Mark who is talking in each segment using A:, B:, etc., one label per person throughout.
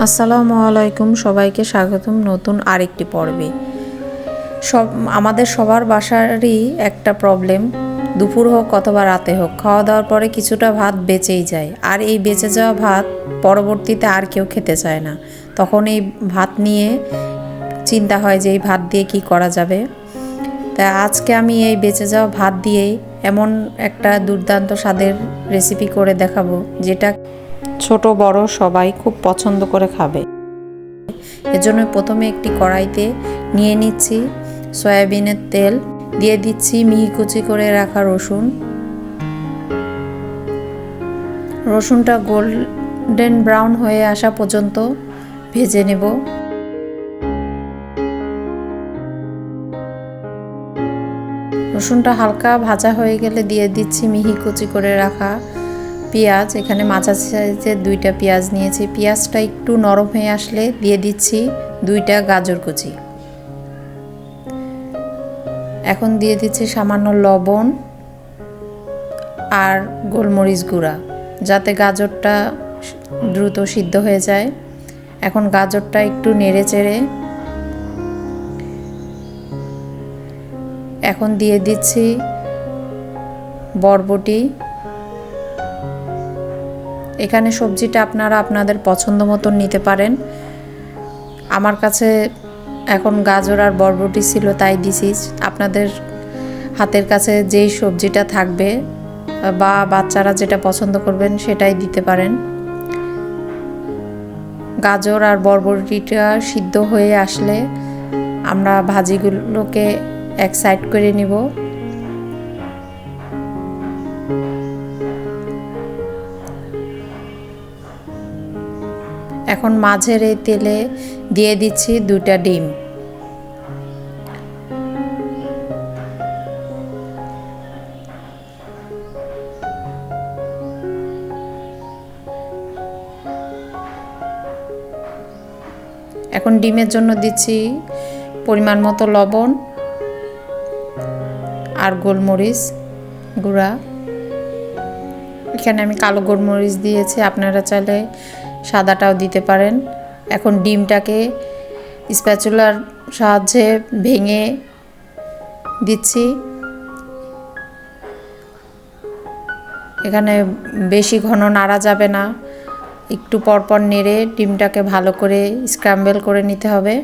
A: আসসালামু আলাইকুম, সবাইকে স্বাগতম নতুন আরেকটি পর্বে। আমাদের সবার বাসারই একটা প্রবলেম, দুপুর হোক অথবা রাতে হোক, খাওয়া দাওয়ার পরে কিছুটা ভাত বেঁচেই যায়। আর এই বেঁচে যাওয়া ভাত পরবর্তীতে আর কেউ খেতে চায় না। তখন এই ভাত নিয়ে চিন্তা হয় যে এই ভাত দিয়ে কি করা যাবে। তাই আজকে আমি এই বেঁচে যাওয়া ভাত দিয়েই এমন একটা দুর্দান্ত স্বাদের রেসিপি করে দেখাবো, যেটা ছোট বড় সবাই খুব পছন্দ করে খাবে। এজন্য প্রথমে একটি কড়াইতে নিয়ে নিচ্ছি সয়াবিনের তেল, দিয়ে দিচ্ছি মিহি কুচি করে রাখা রসুনটা গোল্ডেন ব্রাউন হয়ে আসা পর্যন্ত ভেজে নেব। রসুনটা হালকা ভাজা হয়ে গেলে দিয়ে দিচ্ছি মিহি কুচি করে রাখা পেঁয়াজ। এখানে মাঝারি সাইজের 2টা পেঁয়াজ নিয়েছি। পেঁয়াজটা একটু নরম হয়ে আসলে দিয়ে দিচ্ছি 2টা গাজর কুচি। এখন দিয়ে দিচ্ছি সামান্য লবণ আর গোলমরিচ গুঁড়া, যাতে গাজরটা দ্রুত সিদ্ধ হয়ে যায়। এখন গাজরটা একটু নেড়ে চেড়ে এখন দিয়ে দিচ্ছি বরবটি। এখানে সবজিটা আপনারা আপনাদের পছন্দ মতো নিতে পারেন। আমার কাছে এখন গাজর আর বরবটি ছিল তাই দিছি। আপনাদের হাতের কাছে যেই সবজিটা থাকবে বা বাচ্চারা যেটা পছন্দ করবেন সেটাই দিতে পারেন। গাজর আর বরবটিটা সিদ্ধ হয়ে আসলে আমরা ভাজিগুলোকে এক সাইড করে নিব। এখন মাঝের এই তেলে দিয়ে দিচ্ছি 2টা ডিম। এখন ডিমের জন্য দিচ্ছি পরিমাণ মতো লবণ আর গোলমরিচ গুঁড়া। এখানে আমি কালো গোলমরিচ দিয়েছি, আপনারা চাইলে সাদাটাও দিতে পারেন। এখন ডিমটাকে স্প্যাচুলার সাহায্যে ভেঙে দিচ্ছি। এখানে বেশি ঘন নাড়া যাবে না, একটু পরপর নেড়ে ডিমটাকে ভালো করে স্ক্র্যাম্বল করে নিতে হবে।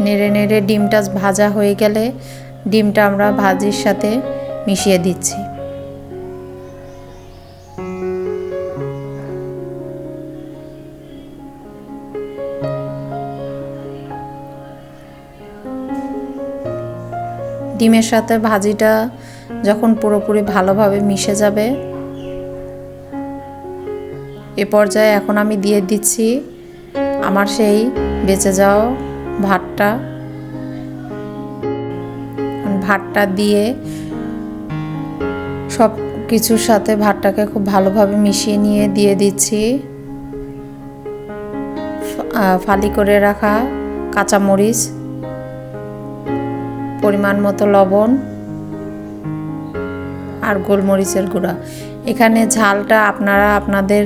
A: নেড়ে নেড়ে ডিমটা ভাজা হয়ে গেলে ডিমটা আমরা ভাজির সাথে মিশিয়ে দিচ্ছি। ডিমের সাথে ভাজিটা যখন পুরোপুরি ভালোভাবে মিশে যাবে, এ পর্যায়ে এখন আমি দিয়ে দিচ্ছি আমার সেই বেঁচে যাওয়া ভাতটা দিয়ে সব কিছুর সাথে ভাতটাকে খুব ভালোভাবে মিশিয়ে নিয়ে দিয়ে দিচ্ছি ফালি করে রাখা কাঁচামরিচ, পরিমাণ মতো লবণ আর গোলমরিচের গুঁড়া। এখানে ঝালটা আপনারা আপনাদের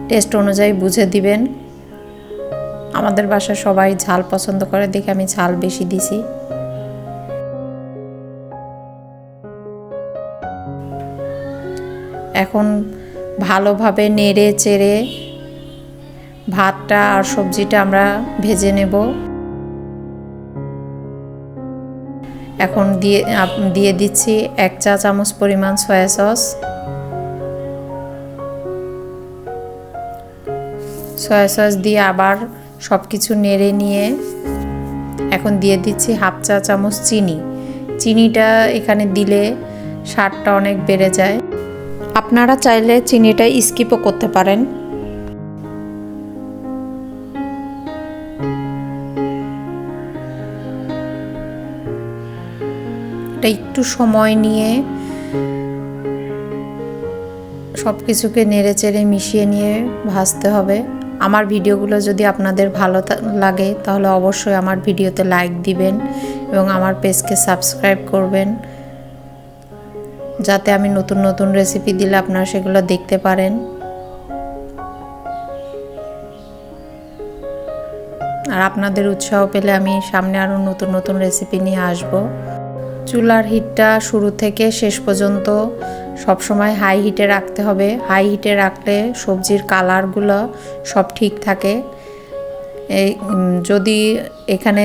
A: টেস্ট অনুযায়ী বুঝে দিবেন। আমাদের বাসায় সবাই ঝাল পছন্দ করে দেখে আমি ঝাল বেশি দিছি। এখন ভালোভাবে নেড়ে চেড়ে ভাতটা আর সবজিটা আমরা ভেজে নেব। এখন দিয়ে দিচ্ছি 1 চা চামচ পরিমাণ সয়া সস। সয়া সস দিয়ে আবার সব কিছু নেড়ে নিয়ে এখন দিয়ে দিচ্ছি 1/2 চা চামচ চিনি। চিনিটা এখানে দিলে স্বাদটা অনেক বেড়ে যায়। আপনারা চাইলে চিনিটা স্কিপও করতে পারেন। এটা একটু সময় নিয়ে সব কিছুকে নেড়ে চেড়ে মিশিয়ে নিয়ে ভাজতে হবে। আমার ভিডিওগুলো যদি আপনাদের ভালো লাগে তাহলে অবশ্যই আমার ভিডিওতে লাইক দিবেন এবং আমার পেজকে সাবস্ক্রাইব করবেন, যাতে আমি নতুন নতুন রেসিপি দিলে আপনারা সেগুলো দেখতে পারেন। আর আপনাদের উৎসাহ পেলে আমি সামনে আরও নতুন নতুন রেসিপি নিয়ে আসব। চুলার হিটটা শুরু থেকে শেষ পর্যন্ত সবসময় হাই হিটে রাখতে হবে। হাই হিটে রাখলে সবজির কালারগুলো সব ঠিক থাকে। এই যদি এখানে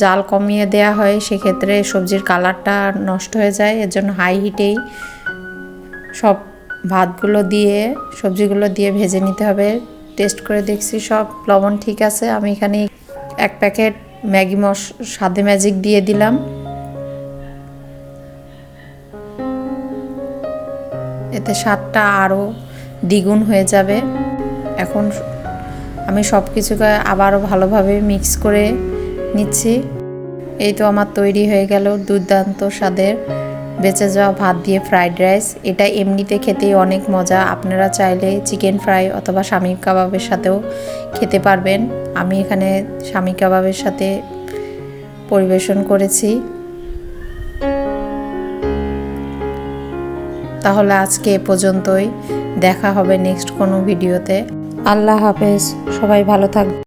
A: জাল কমিয়ে দেয়া হয় সেক্ষেত্রে সবজির কালারটা নষ্ট হয়ে যায়। এর জন্য হাই হিটেই সব ভাতগুলো দিয়ে সবজিগুলো দিয়ে ভেজে নিতে হবে। টেস্ট করে দেখছি সব লবণ ঠিক আছে। আমি এখানে 1 প্যাকেট ম্যাগি স্বাদে ম্যাজিক দিয়ে দিলাম। এতে স্বাদটা আরও দ্বিগুণ হয়ে যাবে। এখন আমি সব কিছুকে আবারও ভালোভাবে মিক্স করে নিচ্ছি। এই তো আমার তৈরি হয়ে গেল দুর্দান্ত স্বাদের বেঁচে যাওয়া ভাত দিয়ে ফ্রাইড রাইস। এটা এমনিতে খেতেই অনেক মজা। আপনারা চাইলে চিকেন ফ্রাই অথবা শামি কাবাবের সাথেও খেতে পারবেন। আমি এখানে শামি কাবাবের সাথে পরিবেশন করেছি। তাহলে আজকে এ পর্যন্তই। দেখা হবে নেক্সট কোনো ভিডিওতে। আল্লাহ হাফেজ। সবাই ভালো থাকবে।